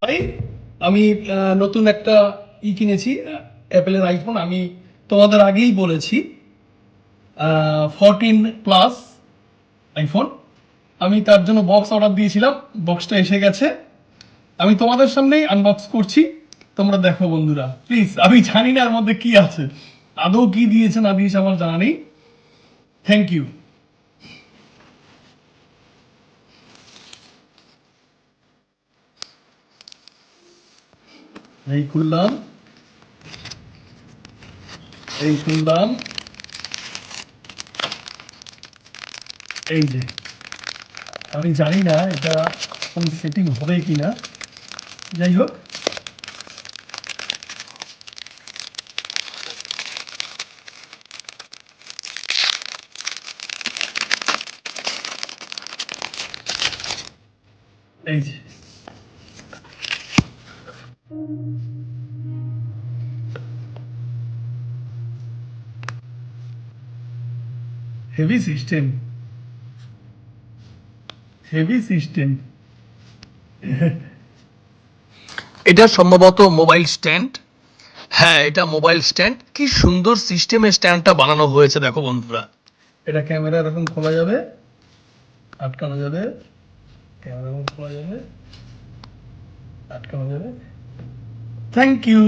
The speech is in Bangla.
ভাই আমি নতুন একটা কিনেছি, অ্যাপেলের আইফোন। আমি তোমাদের আগেই বলেছি 14 প্লাস আইফোন। আমি তার জন্য বক্স অর্ডার দিয়েছিলাম, বক্সটা এসে গেছে। আমি তোমাদের সামনেই আনবক্স করছি, তোমরা দেখো বন্ধুরা প্লিজ। আমি জানি না এর মধ্যে কি আছে, আদৌ কি দিয়েছে না দিয়েছে আমার জানা নেই। Thank you. এই খুললাম, এই খুললাম, এই যে। আমি জানি না এটা কোন সেটিং হবে কিনা, যাই হোক। এই যে হেভি সিস্টেম, হেভি সিস্টেম। এটা সম্ভবত মোবাইল স্ট্যান্ড। হ্যাঁ, এটা মোবাইল স্ট্যান্ড। কি সুন্দর সিস্টেমে স্ট্যান্ডটা বানানো হয়েছে দেখো বন্ধুরা। এটা ক্যামেরা এরকম খোলা যাবে, আটকানো যাবে, ক্যামেরা এরকম খোলা যাবে, আটকানো যাবে। Thank you.